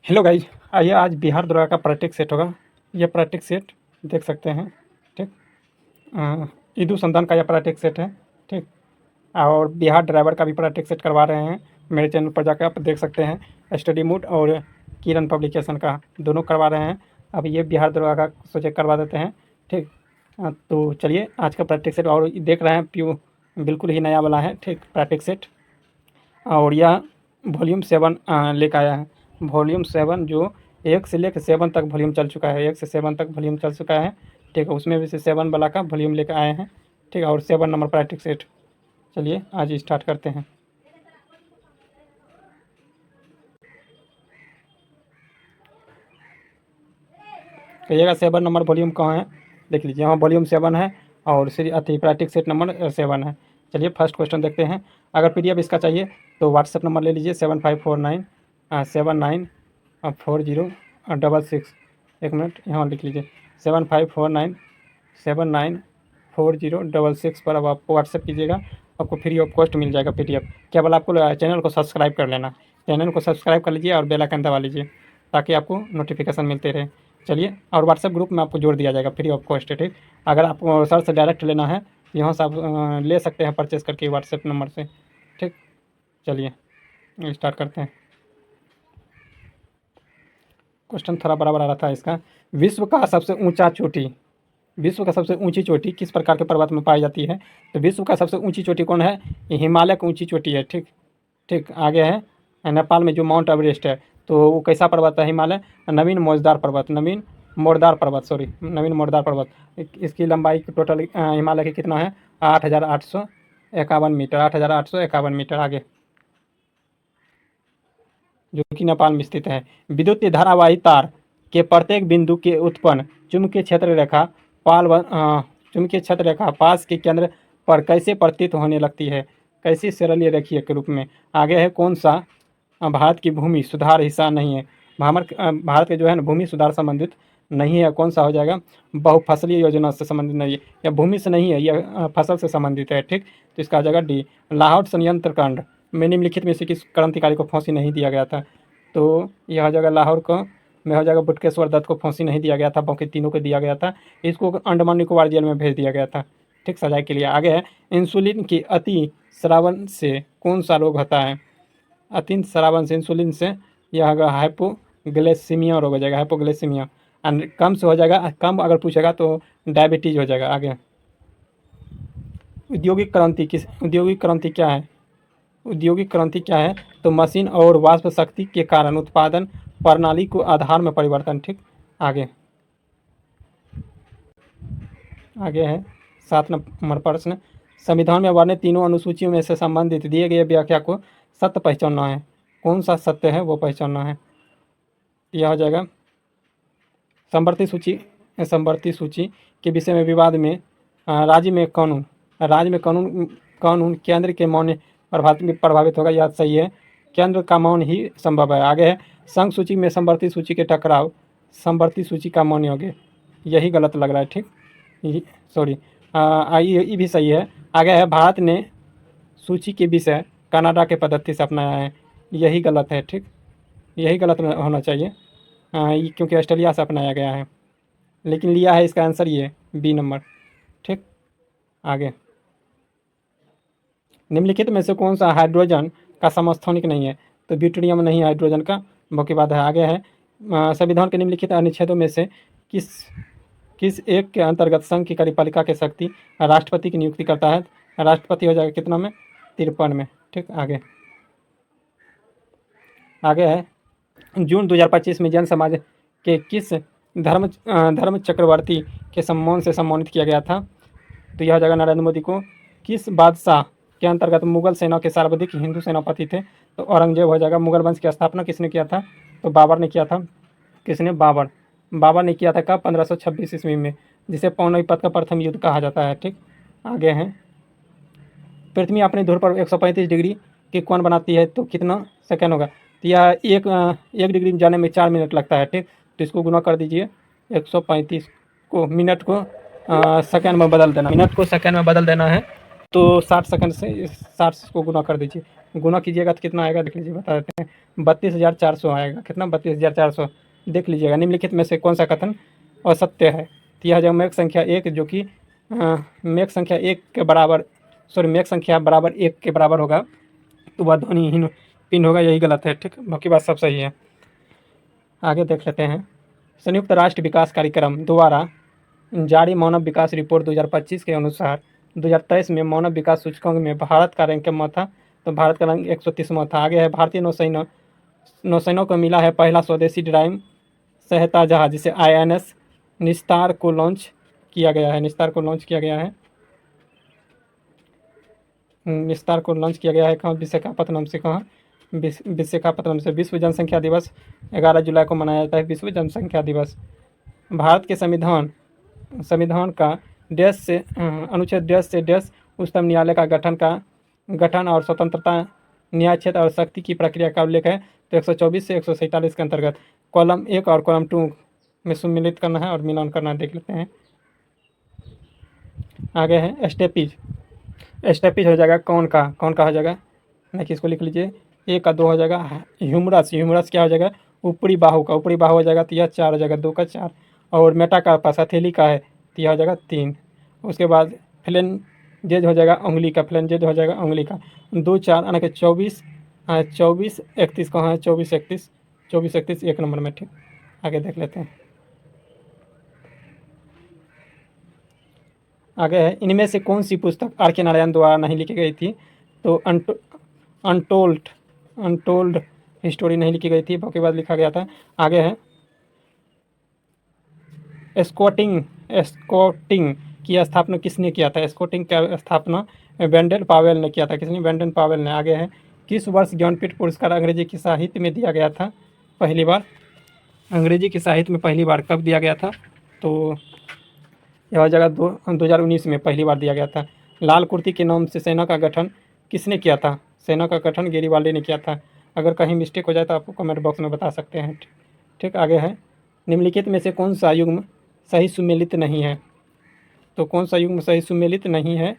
Hello guys, आइए आज बिहार दरोगा का प्रैक्टिस सेट होगा। यह प्रैक्टिस सेट देख सकते हैं। ठीक, ईदू संतान का यह प्रैक्टिस सेट है। ठीक, और बिहार ड्राइवर का भी प्रैक्टिस सेट करवा रहे हैं। मेरे चैनल पर जाकर आप देख सकते हैं। स्टडी मूड और किरण पब्लिकेशन का दोनों करवा रहे हैं। अब ये बिहार दरोगा का सोचे करवा देते हैं। ठीक, तो चलिए आज का प्रैक्टिस सेट और देख रहे हैं प्यू बिल्कुल ही नया वाला है। ठीक, प्रैक्टिस सेट और यह वॉल्यूम 7 लेकर आया है। वॉल्यूम 7 जो 1 से लेकर 7 तक वॉल्यूम चल चुका है। 1 से 7 तक वॉल्यूम चल चुका है। ठीक है, उसमें भी से 7 वाला का वॉल्यूम लेकर आए हैं। ठीक है, और 7 नंबर प्रैक्टिस सेट। चलिए आज स्टार्ट करते हैं। कहिएगा 7 नंबर वॉल्यूम कहाँ है, देख लीजिए यहाँ वॉल्यूम 7 है और प्रैक्टिस सेट नंबर 7 है। चलिए फर्स्ट क्वेश्चन देखते हैं। अगर PDF इसका चाहिए तो व्हाट्सएप नंबर ले लीजिए 7549794066। एक मिनट यहाँ लिख लीजिए 7549794066 पर अब आपको व्हाट्सएप कीजिएगा। आपको फ्री ऑफ कॉस्ट मिल जाएगा PDF। केवल आपको चैनल को सब्सक्राइब कर लेना। चैनल को सब्सक्राइब कर लीजिए और बेल आइकन दबा लीजिए ताकि आपको नोटिफिकेशन मिलते रहे। चलिए, और व्हाट्सएप ग्रुप में आपको जोड़ दिया जाएगा फ्री ऑफ कॉस्ट है। ठीक, अगर आपको सर से डायरेक्ट लेना है तो यहाँ से आप ले सकते हैं परचेस करके व्हाट्सएप नंबर से। ठीक, चलिए स्टार्ट करते हैं। क्वेश्चन थोड़ा बड़ा बड़ा रहता है इसका। विश्व का सबसे ऊंचा चोटी, विश्व का सबसे ऊंची चोटी किस प्रकार के पर्वत में पाई जाती है? तो विश्व का सबसे ऊंची चोटी कौन है? ये हिमालय की ऊंची चोटी है। ठीक, ठीक, आगे है नेपाल में जो माउंट एवरेस्ट है। तो वो कैसा पर्वत है? हिमालय नवीन मोजदार पर्वत, नवीन मोरदार पर्वत, सॉरी नवीन मोरदार पर्वत। इसकी लंबाई टोटल हिमालय की कितना है? 8,851 मीटर, 8,851 मीटर। आगे जो कि नेपाल में स्थित है। विद्युत धारावाही तार के प्रत्येक बिंदु के उत्पन्न चुंबकीय क्षेत्र रेखा चुंबकीय क्षेत्र रेखा पास के केंद्र पर कैसे प्रतीत होने लगती है? कैसी सरलीय रेखीय के रूप में? आगे है कौन सा भारत की भूमि सुधार हिस्सा नहीं है? भारत के जो है ना भूमि सुधार संबंधित नहीं है। कौन सा हो जाएगा? बहुफसलीय योजना से संबंधित नहीं है, या भूमि से नहीं है, यह फसल से संबंधित है। ठीक, तो इसका हो जाएगा D। लाहौर संयंत्र कांड में निम्नलिखित में से किस क्रांतिकारी को फांसी नहीं दिया गया था? तो यह हो जाएगा लाहौर को में हो जाएगा बुटकेश्वर दत्त को फांसी नहीं दिया गया था, बाकी तीनों को दिया गया था। इसको अंडमान निकोबार जेल में भेज दिया गया था। ठीक, सजाए के लिए। आगे है इंसुलिन की अति स्रावन से कौन सा रोग होता है? अति स्रावन से, इंसुलिन से यह होगा हाइपोग्लाइसीमिया रोग हो जाएगा, हाइपोग्लाइसीमिया। एंड कम से हो जाएगा, कम अगर पूछेगा तो डायबिटीज हो जाएगा। आगे औद्योगिक क्रांति औद्योगिक क्रांति क्या है? औद्योगिक क्रांति क्या है? तो मशीन और वाष्प शक्ति के कारण उत्पादन प्रणाली को आधार में परिवर्तन। ठीक, आगे है 7 नंबर प्रश्न। संविधान में वर्णित तीनों अनुसूचियों में से संबंधित दिए गए व्याख्या को सत्य पहचानना है। कौन सा सत्य है वो पहचानना है? यह हो जाएगा संवर्ती सूची के विषय में विवाद में राज्य में कानून केंद्र के मौन प्रभावित होगा। यह सही है, केंद्र का मौन ही संभव है। आगे है संघ सूची में संवर्ती सूची के टकराव संवर्ती सूची का मौन होगा। यही गलत लग रहा है। ठीक, सॉरी, ये भी सही है। आगे है भारत ने सूची के विषय कनाडा के पद्धति से अपनाया है। यही गलत है। ठीक, यही गलत होना चाहिए क्योंकि ऑस्ट्रेलिया से अपनाया गया है, लेकिन लिया है इसका आंसर ये B नंबर। ठीक, आगे निम्नलिखित में से कौन सा हाइड्रोजन का समस्थानिक नहीं है? तो ड्यूटेरियम नहीं है हाइड्रोजन का, बाकी बात है। आगे है संविधान के निम्नलिखित अनुच्छेदों में से किस एक के अंतर्गत संघ की कार्यपालिका के शक्ति राष्ट्रपति की नियुक्ति करता है? राष्ट्रपति हो जाएगा कितना में? 53 में। ठीक, आगे है जून 2025 में जन समाज के किस धर्म चक्रवर्ती के सम्मान से सम्मानित किया गया था? तो यह जगह नरेंद्र मोदी को। किस बादशाह के अंतर्गत मुगल सेना के सर्वाधिक हिंदू सेनापति थे? तो औरंगजेब हो जाएगा। मुगल वंश की स्थापना किसने किया था? तो बाबर ने किया था। किसने? बाबर ने किया था। कब? 1526 ईस्वी में, जिसे पानीपत का प्रथम युद्ध कहा जाता है। ठीक, आगे है पृथ्वी अपने धुर पर 135 डिग्री के कोण बनाती है तो कितना सेकंड होगा? तो यह एक डिग्री में जाने में 4 मिनट लगता है। ठीक, तो इसको गुना कर दीजिए 135 को मिनट को सेकंड में बदल देना, मिनट को सेकंड में बदल देना है। तो 60 सेकंड से 60 को गुना कर दीजिए। गुना कीजिएगा तो कितना आएगा देख लीजिए, बता देते हैं। 32,400 आएगा। कितना? 32,400। देख लीजिएगा, निम्नलिखित में से कौन सा कथन असत्य है? तो यह हो जाएगा मेक संख्या 1 जो कि मेक संख्या 1 के बराबर, सॉरी मेक संख्या बराबर 1 के बराबर होगा, तो वह ध्वनिहीन पिंड होगा, यही गलत है। ठीक, बाकी बात सब सही है। आगे देख लेते हैं। संयुक्त राष्ट्र विकास कार्यक्रम द्वारा जारी मानव विकास रिपोर्ट 2025 के अनुसार 2023 में मानव विकास सूचकांक में भारत का रैंक कितना था? तो भारत का रैंक 130वां था। आगे है भारतीय नौसेना को मिला है पहला स्वदेशी ड्राइव सहायता जहाज, जिसे INS निस्तार को लॉन्च किया गया है। निस्तार को लॉन्च किया गया है निस्तार को लॉन्च किया गया है कहाँ? विशाखापत्तनम से। कहाँ? विशाखापत्तनम से। विश्व जनसंख्या दिवस 11 जुलाई को मनाया जाता है, विश्व जनसंख्या दिवस। भारत के संविधान का देश से अनुच्छेद देश से देश उच्चतम न्यायालय का गठन और स्वतंत्रता, न्याय क्षेत्र और शक्ति की प्रक्रिया का उल्लेख है। तो 124 से 147 के अंतर्गत कॉलम 1 और कॉलम 2 में सम्मिलित करना है और मिलान करना है। देख लेते हैं। आगे है स्टेपीज। स्टेपीज हो जाएगा कौन का हो जाएगा? देखिए इसको लिख लीजिए। 1 का 2 हो जाएगा ह्यूमरस क्या हो जाएगा? ऊपरी बाहु हो जाएगा, तो यह 4 हो जाएगा, 2 का 4। और मेटाकार्पस हथेली का है, तो यह हो जाएगा 3। उसके बाद फ्लेंजेज हो जाएगा उंगली का, 2 4 यानी कि 24 24 31 कहाँ है? 24 31 1 नंबर में। ठीक, आगे देख लेते हैं। आगे है इनमें से कौन सी पुस्तक RK नारायण द्वारा नहीं लिखी गई थी? तो अनटोल्ड हिस्टोरी नहीं लिखी गई थी, बाकी बाद लिखा गया था। आगे है स्कॉटिंग की स्थापना किसने किया था? स्कॉटिंग की स्थापना वेंडेल पावेल ने किया था। किसने? वेंडेल पावेल ने। आगे है किस वर्ष ज्ञानपीठ पुरस्कार अंग्रेजी की साहित्य में दिया गया था पहली बार? अंग्रेजी की साहित्य में पहली बार कब दिया गया था? तो यह जगह 2019 में पहली बार दिया गया था। लाल कुर्ती के नाम से सेना का गठन किसने किया था? सेना का गठन गेरीवाल्डी ने किया था। अगर कहीं मिस्टेक हो जाए तो आप कमेंट बॉक्स में बता सकते हैं। ठीक, आगे है निम्नलिखित में से कौन सा युग्म सही सुमेलित नहीं है? तो कौन सा युग्म सही सुमेलित नहीं है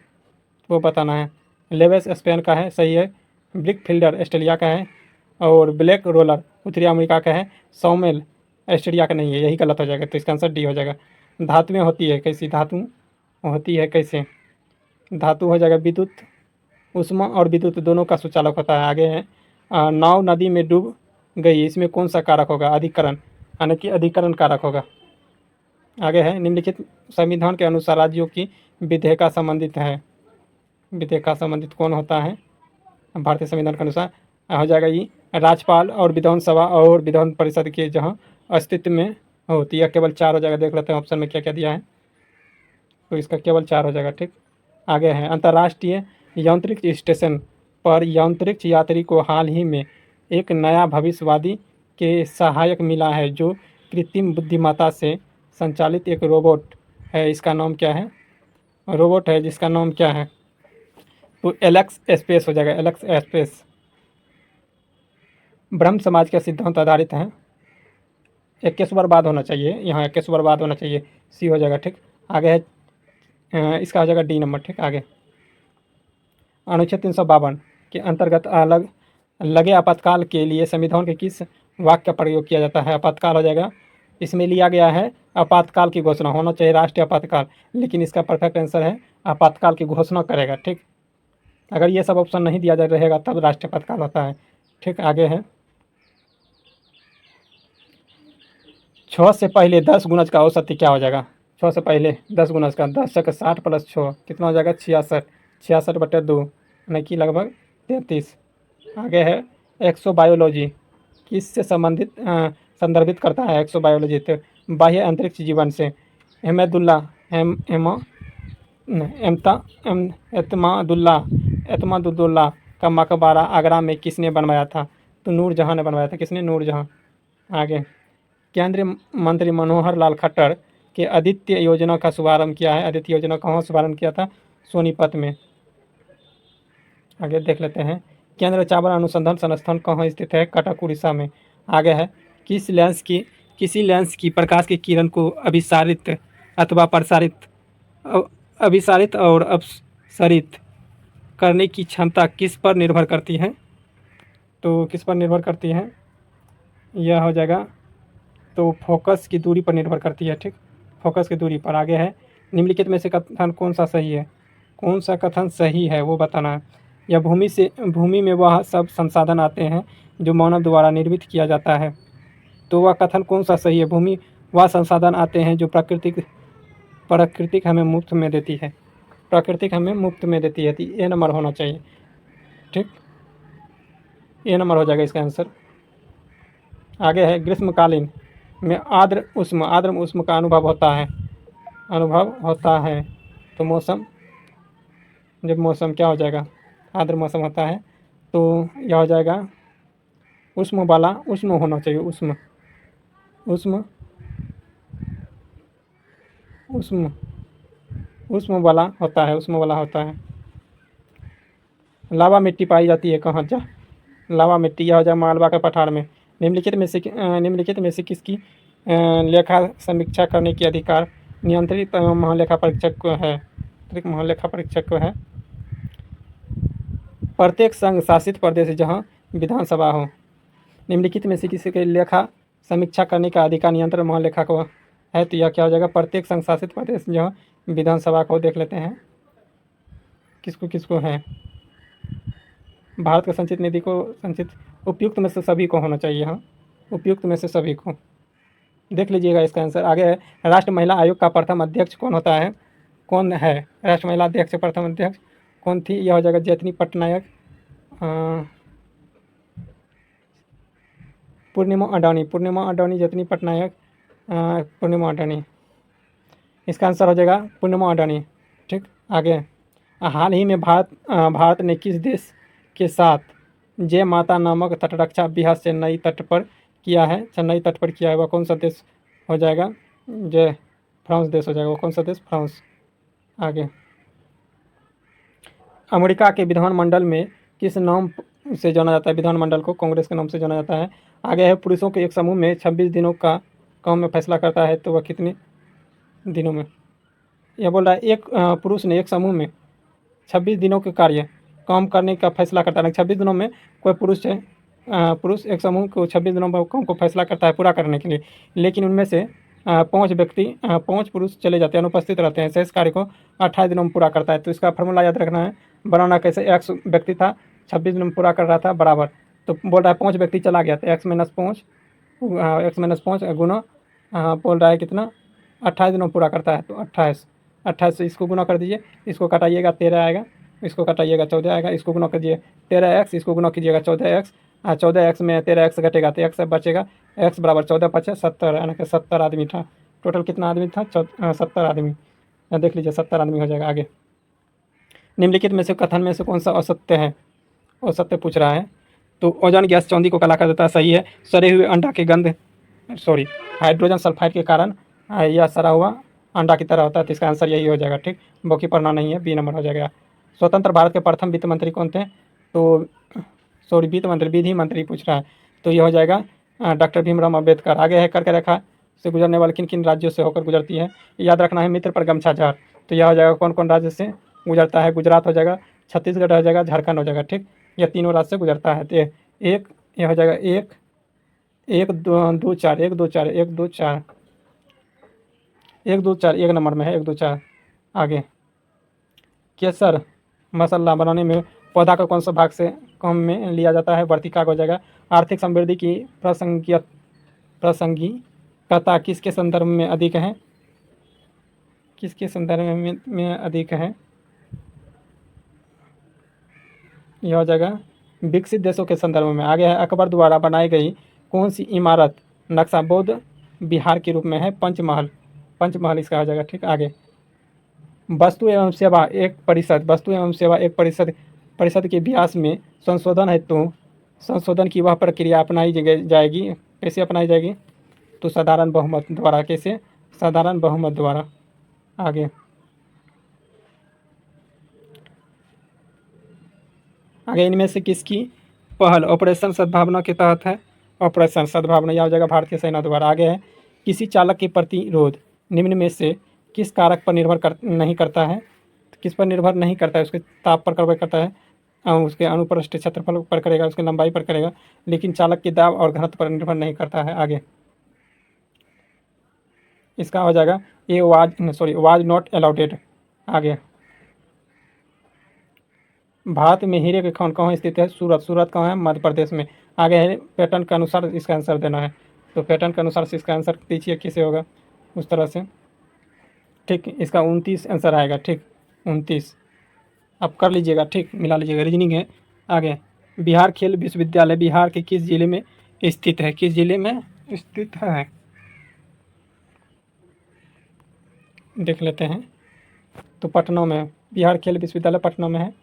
वो बताना है। लेवेस स्पेन का है, सही है। ब्रिक फील्डर ऑस्ट्रेलिया का है, और ब्लैक रोलर उत्तरी अमेरिका का है। सौमेल ऑस्ट्रेलिया का नहीं है, यही गलत हो जाएगा, तो इसका आंसर डी हो जाएगा। धातुएं होती है कैसी? धातु होती है कैसे? धातु हो जाएगा विद्युत, उष्मा और विद्युत दोनों का सुचालक होता है। आगे है नाव नदी में डूब गई, इसमें कौन सा कारक होगा? अधिकरण, यानी कि अधिकरण कारक होगा। आगे है निम्नलिखित संविधान के अनुसार राज्यों की विधेयक संबंधित है। विधेयक संबंधित कौन होता है भारतीय संविधान के अनुसार? हो जाएगा ये राज्यपाल और विधानसभा और विधान परिषद के जहाँ अस्तित्व में होती है। केवल 4 हो जाएगा। देख लेते हैं ऑप्शन में क्या क्या दिया है, तो इसका केवल 4 हो जाएगा। ठीक, आगे है अंतर्राष्ट्रीय यांत्रिक स्टेशन पर यांत्रिक यात्री को हाल ही में एक नया भविष्यवादी के सहायक मिला है जो कृत्रिम बुद्धिमत्ता से संचालित एक रोबोट है। इसका नाम क्या है? रोबोट है जिसका नाम क्या है? तो एलेक्स स्पेस हो जाएगा, एलेक्स स्पेस। ब्रह्म समाज का सिद्धांत आधारित है। 21 बर्बाद होना चाहिए, यहाँ 21 बर्बाद होना चाहिए, सी हो जाएगा। ठीक, आगे है इसका हो जाएगा डी नंबर। ठीक, आगे अनुच्छेद 352 के अंतर्गत लगे आपातकाल के लिए संविधान के किस वाक्य का प्रयोग किया जाता है? आपातकाल हो जाएगा, इसमें लिया गया है आपातकाल की घोषणा, होना चाहिए राष्ट्रीय आपातकाल, लेकिन इसका परफेक्ट आंसर है आपातकाल की घोषणा करेगा। ठीक, अगर ये सब ऑप्शन नहीं दिया जा रहेगा तब राष्ट्रीय आपातकाल होता है। ठीक, आगे है 6 से पहले 10 गुणज का औसत क्या हो जाएगा? 6 से पहले 10 गुणज का 10 से 60 प्लस 6 कितना हो जाएगा? 66, 66/2 यानी कि लगभग 33। आगे है एक्सोबायोलॉजी किससे संबंधित संदर्भित करता है? एक्सोबायोलॉजी तो बाह्य अंतरिक्ष जीवन से। एतमादुल्ला का मकबरा आगरा में किसने बनवाया था? तो नूरजहाँ ने बनवाया था। किसने? नूरजहाँ। आगे केंद्रीय मंत्री मनोहर लाल खट्टर के आदित्य योजना का शुभारंभ किया है। आदित्य योजना कहाँ शुभारंभ किया था? सोनीपत में। आगे देख लेते हैं केंद्रीय चावल अनुसंधान संस्थान कहाँ स्थित है? कटक उड़ीसा में। आगे है किसी लेंस की प्रकाश की किरण को अभिसारित अथवा अभिसारित और अपसरित करने की क्षमता किस पर निर्भर करती है? तो किस पर निर्भर करती है? यह हो जाएगा तो फोकस की दूरी पर निर्भर करती है। ठीक, फोकस की दूरी पर। आगे है, निम्नलिखित में से कथन कौन सा सही है? कौन सा कथन सही है वो बताना है। या भूमि में वह सब संसाधन आते हैं जो मानव द्वारा निर्मित किया जाता है। तो वह कथन कौन सा सही है? भूमि वह संसाधन आते हैं जो प्राकृतिक हमें मुफ्त में देती है। प्राकृतिक हमें मुफ्त में देती है, तो ए नंबर होना चाहिए। ठीक, ए नंबर हो जाएगा इसका आंसर। आगे है, ग्रीष्मकालीन में आर्द्र उष्म का अनुभव होता है। तो मौसम, जब मौसम क्या हो जाएगा? आर्द्र मौसम होता है, तो यह हो जाएगा उष्म वाला, उष्म होना चाहिए। उष्म उष्म उष्म उष्म वाला होता है, उष्म वाला होता है। लावा मिट्टी पाई जाती है कहाँ? जा लावा मिट्टी, यह हो जाए मालवा के पठार में। निम्नलिखित में से किसकी लेखा समीक्षा करने की अधिकार नियंत्रित महालेखा परीक्षक को है? महालेखा परीक्षक को है। प्रत्येक संघ शासित प्रदेश जहाँ विधानसभा हो। निम्नलिखित में से किसी के लेखा समीक्षा करने का अधिकार नियंत्रण महालेखा को है, तो यह क्या हो जाएगा? प्रत्येक संघ शासित प्रदेश जहाँ विधानसभा को। देख लेते हैं किसको किसको है। भारत के संचित निधि को संचित उपयुक्त में से सभी को होना चाहिए। हाँ, उपयुक्त में से सभी को। देख लीजिएगा इसका आंसर। आगे है, राष्ट्रीय महिला आयोग का प्रथम अध्यक्ष कौन होता है? कौन है राष्ट्रीय महिला अध्यक्ष? प्रथम अध्यक्ष कौन थी? यह हो जाएगा जैतनी पटनायक, पूर्णिमा अडानी, जैतनी पटनायक, पूर्णिमा अडानी। इसका आंसर हो जाएगा पूर्णिमा अडानी। ठीक, आगे, हाल ही में भारत ने किस देश के साथ जय माता नामक तटरक्षा अभ्यास चेन्नई तट पर किया है? चेन्नई तट पर किया है, वह कौन सा देश हो जाएगा? जय फ्रांस देश हो जाएगा। वो कौन सा देश? फ्रांस। आगे, अमेरिका के विधानमंडल में किस नाम से जाना जाता है? विधानमंडल को कांग्रेस के नाम से जाना जाता है। आगे है, पुरुषों के एक समूह में 26 दिनों का काम में फैसला करता है, तो वह कितने दिनों में? यह बोल रहा है एक पुरुष ने एक समूह में 26 दिनों के कार्य काम करने का फैसला करता है। 26 दिनों में कोई पुरुष एक समूह को 26 दिनों में काम को फैसला करता है पूरा करने के लिए, लेकिन उनमें से 5 पुरुष चले जाते हैं, अनुपस्थित रहते हैं। शेष कार्य को 28 दिनों में पूरा करता है। तो इसका फॉर्मूला याद रखना है, बनाना कैसे। एक्स व्यक्ति था, 26 दिनों में पूरा कर रहा था, बराबर। तो बोल रहा है 5 व्यक्ति चला गया, तो x-5 गुना बोल रहा है कितना? 28 दिनों में पूरा करता है, तो 28 से इसको गुना कर दीजिए, इसको कटाइएगा 13 आएगा, इसको कटाइएगा 14 आएगा, इसको गुना कीजिए 13x, इसको गुना कीजिएगा 14x, 14x में 13x घटेगा तो x बचेगा, x बराबर 14 5 70, यानी कि 70 आदमी था। टोटल कितना आदमी था? 70 आदमी। देख लीजिए 70 आदमी हो जाएगा। आगे, निम्नलिखित में से कथन में से कौन सा असत्य है? असत्य पूछ रहा है। तो ओजोन गैस चांदी को काला कर देता है, सही है। सड़े हुए अंडा की गंध, हाइड्रोजन सल्फाइड के कारण यह सड़ा हुआ अंडा की तरह होता है, तो इसका आंसर यही हो जाएगा। ठीक, बाकी पढ़ना नहीं है, बी नंबर हो जाएगा। स्वतंत्र भारत के प्रथम वित्त मंत्री कौन थे? तो विधि मंत्री पूछ रहा है, तो यह हो जाएगा डॉक्टर भीमराव अम्बेडकर। आगे है, कर्क रेखा से गुजरने वाले किन किन राज्यों से होकर गुजरती है? याद रखना है, मित्र पर गमछा झाड़। तो यह हो जाएगा कौन कौन राज्य से गुजरता है? गुजरात हो जाएगा, छत्तीसगढ़ हो जाएगा, झारखंड हो जाएगा। ठीक, यह तीनों राज्य से गुजरता है। तो यह हो जाएगा 1 2 4 1 नंबर में है, 1 2 4। आगे, केसर मसाला बनाने में पौधा का कौन सा भाग से काम में लिया जाता है? वर्तिका हो जाएगा। आर्थिक समृद्धि की प्रासंगिकता किसके संदर्भ में अधिक है? किसके संदर्भ में अधिक है? यह हो जाएगा विकसित देशों के संदर्भ में। आगे है, अकबर द्वारा बनाई गई कौन सी इमारत नक्शा बौद्ध विहार के रूप में है? पंचमहल इसका हो जाएगा। ठीक, आगे, वस्तु एवं सेवा एक परिषद के अभ्यास में संशोधन है, तो संशोधन की वह प्रक्रिया अपनाई जाएगी, कैसे अपनाई जाएगी? तो साधारण बहुमत द्वारा। कैसे? साधारण बहुमत द्वारा। आगे, इनमें से किसकी पहल ऑपरेशन सद्भावना के तहत है? ऑपरेशन सद्भावना, यह हो जाएगा भारतीय सेना द्वारा। आगे है, किसी चालक के प्रतिरोध निम्न में से किस कारक पर निर्भर नहीं करता है? किस पर निर्भर नहीं करता है? उसके ताप पर निर्भर करता है। उसके अनुप्रस्थ क्षेत्रफल पर करेगा, उसकी लंबाई पर करेगा, लेकिन चालक के दाब और घनत्व पर निर्भर नहीं करता है। आगे इसका हो जाएगा ए वाज नॉट अलाउडेड। आगे भारत में हीरे के खान कहाँ स्थित है? सूरत। सूरत कहाँ है? मध्य प्रदेश में। आगे है पैटर्न के अनुसार इसका आंसर देना है, तो पैटर्न के अनुसार से इसका आंसर दीजिए कैसे होगा उस तरह से। ठीक, इसका 29 आंसर आएगा। ठीक, 29 आप कर लीजिएगा। ठीक, मिला लीजिएगा, रीजनिंग है। आगे बिहार खेल विश्वविद्यालय बिहार के किस जिले में स्थित है? किस जिले में स्थित है देख लेते हैं। तो पटना में, बिहार खेल विश्वविद्यालय पटना में है।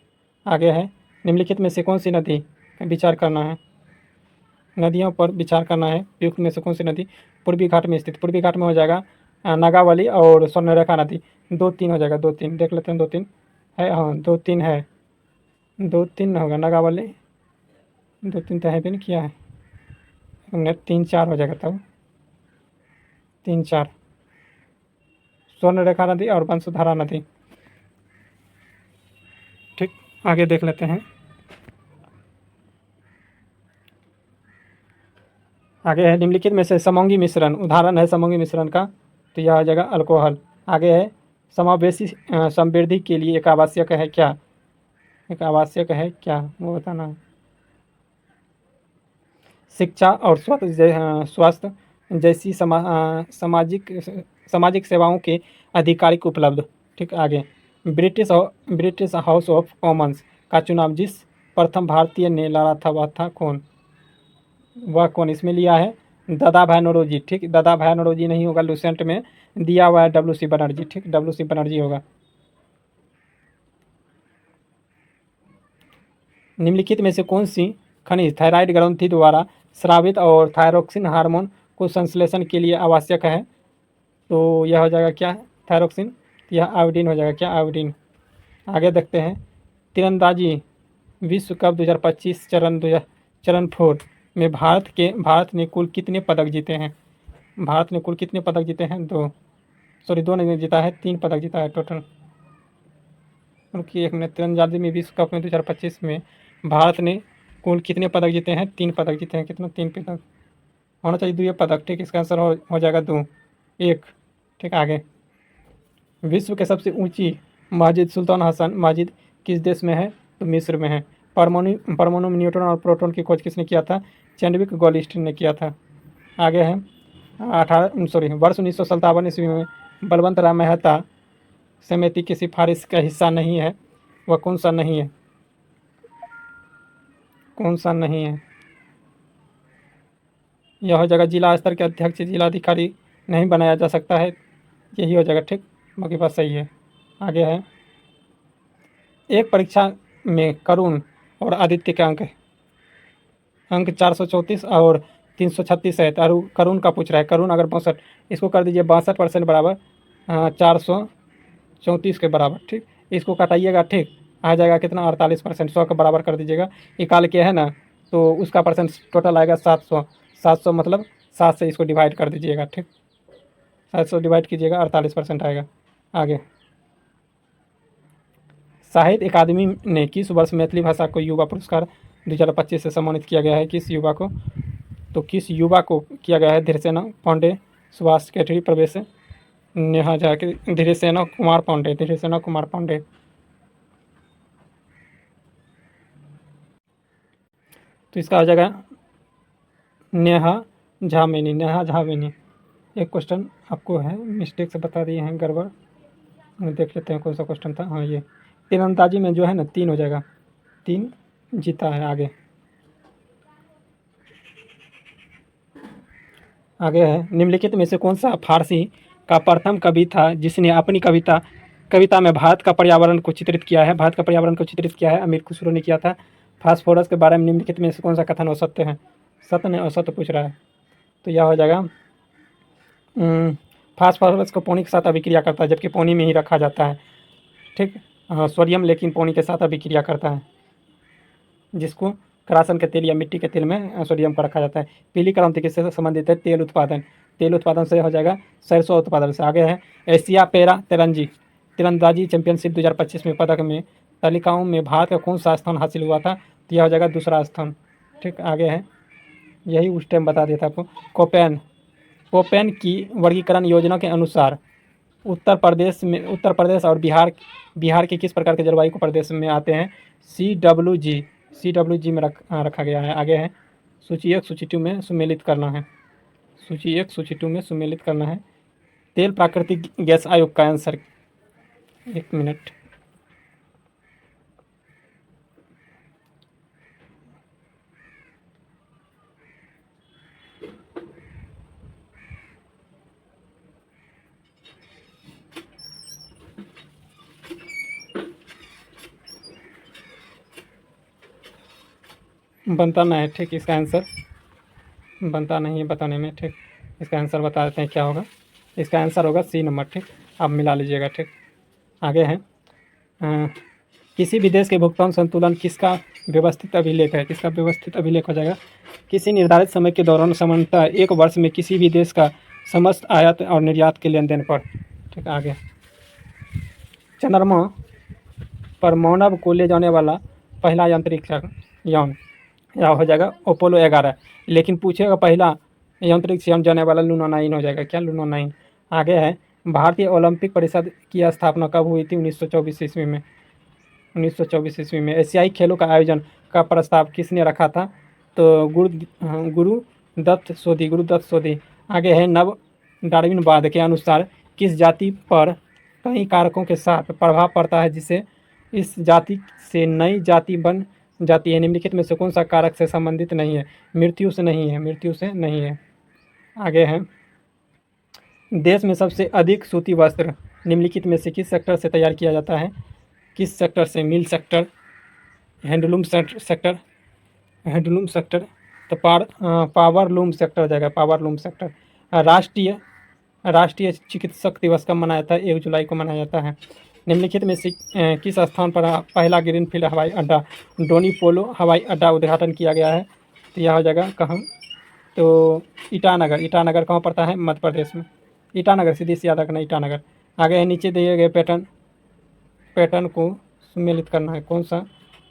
आगे है निम्नलिखित में से कौन सी नदी विचार करना है? नदियों पर विचार करना है। उपयुक्त में से कौन सी नदी पूर्वी घाट में स्थित? पूर्वी घाट में हो जाएगा नागावली और स्वर्णरेखा नदी। 2-3 हो जाएगा, 2-3 देख लेते हैं। 2-3 है, हाँ 2-3 है। 2-3 होगा नागावली, 2-3 तो है भी नहीं किया है हमने। 3-4 हो जाएगा तब, 3-4 स्वर्णरेखा नदी और वंशधारा नदी। ठीक, आगे देख लेते हैं। आगे है निम्नलिखित में से समोंगी मिश्रण उदाहरण है समोंगी मिश्रण का, तो यह आ जाएगा अल्कोहल। आगे है समावेशी समृद्धि के लिए एक आवश्यक है क्या? एक आवश्यक है क्या वो बताना है। शिक्षा और स्वास्थ्य जैसी सामाजिक सेवाओं के आधिकारिक उपलब्ध। ठीक, आगे ब्रिटिश हाउस ऑफ कॉमन्स का चुनाव जिस प्रथम भारतीय ने लड़ा था वह था कौन? वह कौन इसमें लिया है? दादा भाई नौरोजी। ठीक, दादा भाई नौरोजी नहीं होगा, लुसेंट में दिया हुआ है WC बनर्जी। ठीक, WC बनर्जी होगा। निम्नलिखित में से कौन सी खनिज थायराइड ग्रंथि द्वारा स्रावित और थायरोक्सिन हार्मोन को संश्लेषण के लिए आवश्यक है? तो यह हो जाएगा क्या? थायरोक्सिन। यह आयोडीन हो जाएगा। क्या? आयोडीन। आगे देखते हैं तीरंदाजी विश्व कप 2025 चरण 4 में भारत ने कुल कितने पदक जीते हैं? भारत ने कुल कितने पदक जीते हैं? 2 नहीं जीता है, 3 पदक जीता है टोटल। उनकी एक मिनट, तीरंदाजी में विश्व कप में 2025 में भारत ने कुल कितने पदक जीते हैं? 3 पदक जीते हैं। कितना? 3 पदक होना चाहिए, 2 पदक। ठीक, इसका आंसर हो जाएगा 2, 1। ठीक, आगे विश्व के सबसे ऊंची मस्जिद सुल्तान हसन मस्जिद किस देश में है? तो मिस्र में है। परमाणु में न्यूट्रॉन और प्रोटॉन की खोज किसने किया था? चैडविक गोल्डस्टीन ने किया था। आगे है वर्ष 1957 ईस्वी में बलवंत राय मेहता समिति की सिफारिश का हिस्सा नहीं है, वह कौन सा नहीं है? कौन सा नहीं है? यह हो जाएगा जिला स्तर के अध्यक्ष जिलाधिकारी नहीं बनाया जा सकता है, यही हो जाएगा। ठीक, बाकी बात सही है। आगे है एक परीक्षा में करुण और आदित्य के अंक 434 और 336 है। तो करुण का पूछ रहा है। करुण अगर 62, इसको कर दीजिए 62% बराबर 434 के बराबर। ठीक, इसको कटाइएगा। ठीक, आ जाएगा कितना? 48%। 100 के बराबर कर दीजिएगा। निकाल के है ना, तो उसका परसेंट टोटल आएगा 700। 700 मतलब 7 से इसको डिवाइड कर दीजिएगा। ठीक, 700 डिवाइड कीजिएगा, 48% आएगा। आगे साहित्य अकादमी ने किस वर्ष मैथिली भाषा को युवा पुरस्कार 2025 से सम्मानित किया गया है? किस युवा को? तो किस युवा को किया गया है? धीरेसेना पांडे, सुभाष केठरी, प्रवेश नेहा झा के धीरेसेना कुमार पांडे। तो इसका आ जाएगा नेहा झामेनी। एक क्वेश्चन आपको है मिस्टेक से बता दिए हैं, गड़बड़। देख लेते हैं कौन सा क्वेश्चन था। हाँ, ये तीरंदाजी में जो है ना 3 हो जाएगा, 3 जीता है। आगे है निम्नलिखित में से कौन सा फारसी का प्रथम कवि था जिसने अपनी कविता में भारत का पर्यावरण को चित्रित किया है? भारत का पर्यावरण को चित्रित किया है अमीर खुसरो ने किया था। फास्फोरस के बारे में निम्नलिखित में से कौन सा कथन असत्य है? सत्य ने असत्य पूछ रहा है, तो यह हो जाएगा फास्फोरस को पानी के साथ अभिक्रिया करता है, जबकि पानी में ही रखा जाता है। ठीक, सोडियम लेकिन पानी के साथ अभिक्रिया करता है, जिसको करासन के तेल या मिट्टी के तेल में सोडियम को रखा जाता है। पीली क्रांति किससे संबंधित है? तेल उत्पादन से हो जाएगा, सरसों उत्पादन से। आगे है एशिया पैरा तीरंदाजी चैंपियनशिप 2025 में पदक में तालिकाओं में भारत का कौन सा स्थान हासिल हुआ था? तो यह हो जाएगा दूसरा स्थान। ठीक, आगे है, यही उस टाइम बता दिया था आपको। कोपेन कोपेन की वर्गीकरण योजना के अनुसार उत्तर प्रदेश और बिहार के किस प्रकार के जलवायु को प्रदेश में आते हैं? CWG में रखा गया है। आगे है, सूची 1 सूची 2 में सुमेलित करना है। सूची 1 सूची 2 में सुमेलित करना है। तेल प्राकृतिक गैस आयोग का आंसर, 1 मिनट। बनता नहीं है, ठीक, इसका आंसर बनता नहीं है बताने में। ठीक, इसका आंसर बता देते हैं क्या होगा। इसका आंसर होगा सी नंबर। ठीक, आप मिला लीजिएगा। ठीक, आगे है, किसी भी देश के भुगतान संतुलन किसका व्यवस्थित अभिलेख है? किसका व्यवस्थित अभिलेख हो जाएगा? किसी निर्धारित समय के दौरान सामान्यतः एक वर्ष में किसी भी देश का समस्त आयात और निर्यात के लेन देन पर। ठीक, आगे, चंद्रमा पर मानव को ले जाने वाला पहला अंतरिक्ष यान या हो जाएगा अपोलो 11। लेकिन पूछेगा पहला अंतरिक्ष यान जाने वाला लूना 9 हो जाएगा। क्या? लूना 9। आगे है, भारतीय ओलंपिक परिषद की स्थापना कब हुई थी? 1924 ईस्वी में। 1924 ईस्वी में। एशियाई खेलों का आयोजन का प्रस्ताव किसने रखा था? तो गुरुदत्त सोधी। आगे है, नव डार्विनवाद के अनुसार किस जाति पर कई कारकों के साथ प्रभाव पड़ता है जिससे इस जाति से नई जाति बन जाती है? निम्नलिखित में से कौन सा कारक से संबंधित नहीं है? मृत्यु से नहीं है। आगे है, देश में सबसे अधिक सूती वस्त्र निम्नलिखित में से किस सेक्टर से तैयार किया जाता है? किस सेक्टर से? मिल सेक्टर, हैंडलूम सेक्टर, तो पावर लूम सेक्टर हो जाएगा। Power loom sector. राष्ट्रीय चिकित्सक दिवस कब मनाया जाता है? 1 जुलाई को मनाया जाता है। निम्नलिखित में से किस स्थान पर पहला ग्रीनफील्ड हवाई अड्डा डोनी पोलो हवाई अड्डा उद्घाटन किया गया है? तो यह हो जाएगा कहाँ? तो ईटानगर कहाँ पड़ता है? मध्य प्रदेश में। ईटानगर, सीधी सी याद रखना, ईटानगर। आगे है, नीचे दिए गए पैटर्न को सम्मिलित करना है। कौन सा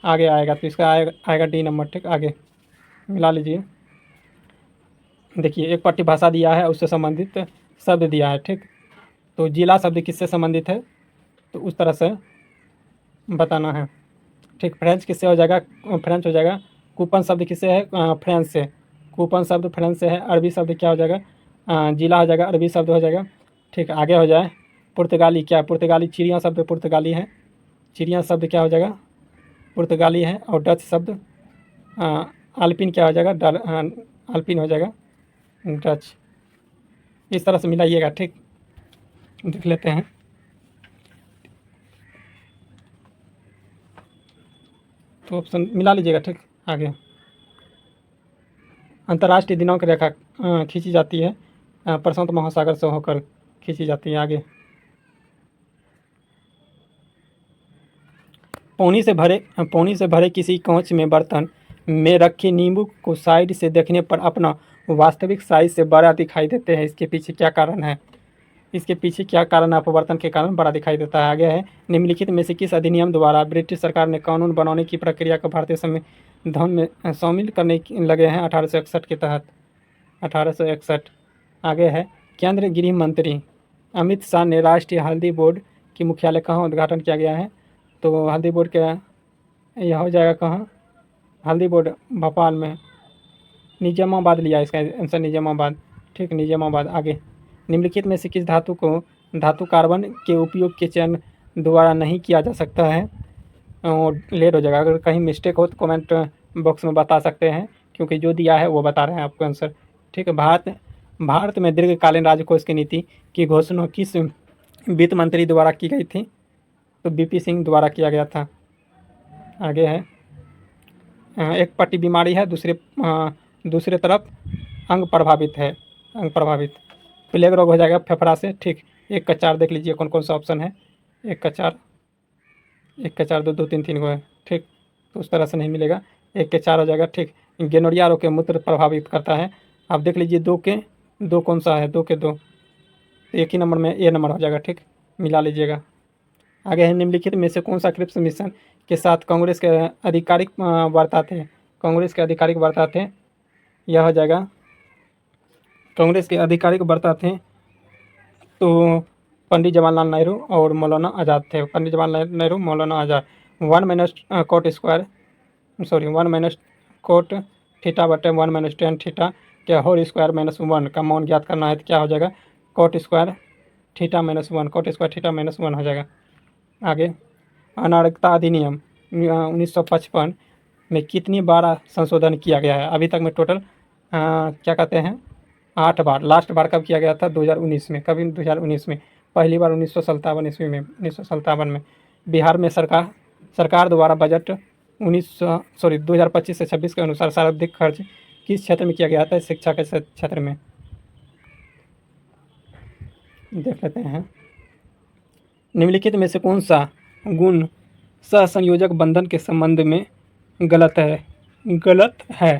आगे आएगा? तो इसका आएगा डी नंबर। ठीक, आगे मिला लीजिए। देखिए, एक पट्टी भाषा दिया है, उससे संबंधित शब्द दिया है। ठीक, तो जिला शब्द किससे संबंधित है? तो उस तरह से बताना है। ठीक, फ्रेंच किससे हो जाएगा? फ्रेंच हो जाएगा। कूपन शब्द किससे है? फ्रेंच से। कूपन शब्द फ्रेंच से है। अरबी शब्द क्या हो जाएगा? जिला हो जाएगा, अरबी शब्द हो जाएगा। ठीक, आगे हो जाए, पुर्तगाली क्या है? पुर्तगाली, चिड़िया शब्द पुर्तगाली है। चिड़िया शब्द क्या हो जाएगा? पुर्तगाली है। और डच शब्द अल्पिन क्या हो जाएगा? अल्पिन हो जाएगा, डच। इस तरह से मिलाइएगा। ठीक, देख लेते हैं। तो ऑप्शन मिला लीजिएगा। ठीक, आगे, अंतर्राष्ट्रीय दिनांक रेखा खींची जाती है प्रशांत महासागर से होकर खींची जाती है। आगे, पानी से भरे किसी कांच में बर्तन में रखे नींबू को साइड से देखने पर अपना वास्तविक साइज से बड़ा दिखाई देते हैं। इसके पीछे क्या कारण है? अपवर्तन के कारण बड़ा दिखाई देता है। आगे है, निम्नलिखित में से किस अधिनियम द्वारा ब्रिटिश सरकार ने कानून बनाने की प्रक्रिया को भारतीय संविधान में शामिल करने लगे हैं 1861 के तहत? 1861। आगे है, केंद्रीय गृह मंत्री अमित शाह ने राष्ट्रीय हल्दी बोर्ड की मुख्यालय कहाँ उद्घाटन किया गया है? तो हल्दी बोर्ड का यह हो जाएगा कहाँ? हल्दी बोर्ड भोपाल में, निजामाबाद लिया इसका आंसर, निजामाबाद। ठीक, निजामाबाद। आगे, निम्नलिखित में से किस धातु कार्बन के उपयोग के चयन द्वारा नहीं किया जा सकता है? और लेट हो जाएगा। अगर कहीं मिस्टेक हो तो कमेंट बॉक्स में बता सकते हैं, क्योंकि जो दिया है वो बता रहे हैं आपको आंसर। ठीक है, भारत में दीर्घकालीन राजकोष की नीति की घोषणा किस वित्त मंत्री द्वारा की गई थी? तो बीपी सिंह द्वारा किया गया था। आगे है, एक पट्टी बीमारी है, दूसरे तरफ अंग प्रभावित। प्लेग रोग हो जाएगा फेफड़ा से। ठीक, 1 का 4 देख लीजिए कौन कौन सा ऑप्शन है। 1 का 4, 2 2 3 3 को है। ठीक, तो उस तरह से नहीं मिलेगा, 1 के 4 हो जाएगा। ठीक, गेनोरिया रोग के मूत्र प्रभावित करता है। आप देख लीजिए 2 के 2 कौन सा है? 2 के 2, तो एक ही नंबर में ए नंबर हो जाएगा। ठीक, मिला लीजिएगा। आगे है, निम्नलिखित में से कौन सा क्रिप्स मिशन के साथ कांग्रेस के आधिकारिक वार्ता थे? कांग्रेस के आधिकारिक वार्ता थे, यह हो जाएगा कांग्रेस के आधिकारिक वार्ता थे तो पंडित जवाहरलाल नेहरू और मौलाना आज़ाद थे। पंडित जवाहरलाल नेहरू, मौलाना आज़ाद। 1 - cot थीटा बटे 1 - tan थीटा के होल स्क्वायर -1 का मान ज्ञात करना है तो क्या हो जाएगा? cot square theta -1, cot square theta -1 हो जाएगा। आगे, अनारक्षता अधिनियम 1955 में कितनी बार संशोधन किया गया है? अभी तक में टोटल क्या कहते हैं 8 बार। लास्ट बार कब किया गया था? 2019 में। कभी 2019 में। पहली बार 1957 ईस्वी में, 1957 में। बिहार में सरकार द्वारा बजट 2025 से 26 के अनुसार सर्वाधिक खर्च किस क्षेत्र में किया गया था? शिक्षा के क्षेत्र में। देख लेते हैं, निम्नलिखित में से कौन सा गुण सहसंयोजक बंधन के संबंध में गलत है?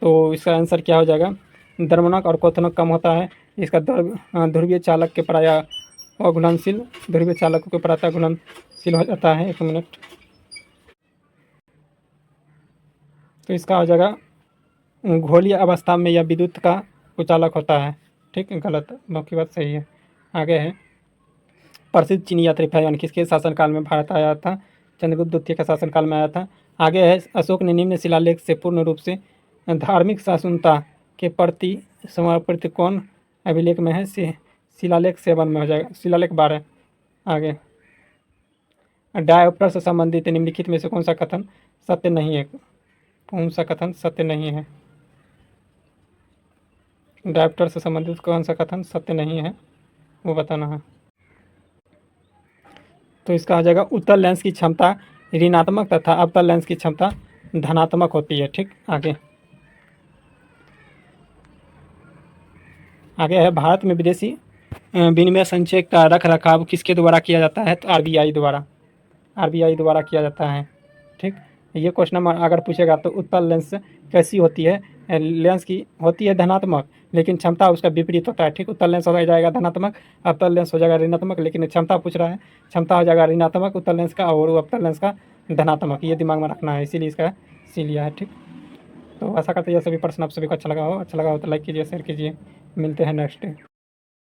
तो इसका आंसर क्या हो जाएगा? द्रवणक और क्वथनक कम होता है। इसका ध्रुवीय चालक के प्राय अघुलनशील, ध्रुवीय चालकों के प्रायः घुलनशील हो जाता है। 1 मिनट। तो इसका हो जाएगा घोलीय अवस्था में यह विद्युत का कुचालक होता है। ठीक, गलत, बाकी बात सही है। आगे है, प्रसिद्ध चीनी यात्री फाहियान किसके शासनकाल में भारत आया था? चंद्रगुप्त द्वितीय का शासनकाल में आया था। आगे है, अशोक ने निम्न शिलालेख से पूर्ण रूप से धार्मिक सहिष्णुता के प्रति समर्पित कौन अभिलेख में है? शिलालेख 7 में हो जाएगा, शिलालेख 12। आगे, डायोप्टर से संबंधित निम्नलिखित में से कौन सा कथन सत्य नहीं है? कौन सा कथन सत्य नहीं है? डायोप्टर से संबंधित कौन सा कथन सत्य नहीं है, वो बताना है। तो इसका आ जाएगा, उत्तल लेंस की क्षमता ऋणात्मक तथा अवतल लेंस की क्षमता धनात्मक होती है। ठीक, आगे है, भारत में विदेशी विनिमय संचय का रख रखाव किसके द्वारा किया जाता है? तो आरबीआई द्वारा किया जाता है। ठीक, ये क्वेश्चन अगर पूछेगा तो उत्तल लेंस कैसी होती है? लेंस की होती है धनात्मक, लेकिन क्षमता उसका विपरीत होता है। ठीक, उत्तल लेंस हो जाएगा धनात्मक, अवतल लेंस हो जाएगा ऋणात्मक, लेकिन क्षमता पूछ रहा है, क्षमता हो जाएगा ऋणात्मक उत्तल लेंस का और अवतल लेंस का धनात्मक। ये दिमाग में रखना है, इसीलिए इसका सी लिया है। ठीक, तो आशा करते हैं ये सभी प्रश्न आप सभी को अच्छा लगा हो तो लाइक कीजिए, शेयर कीजिए। मिलते हैं नेक्स्ट डे।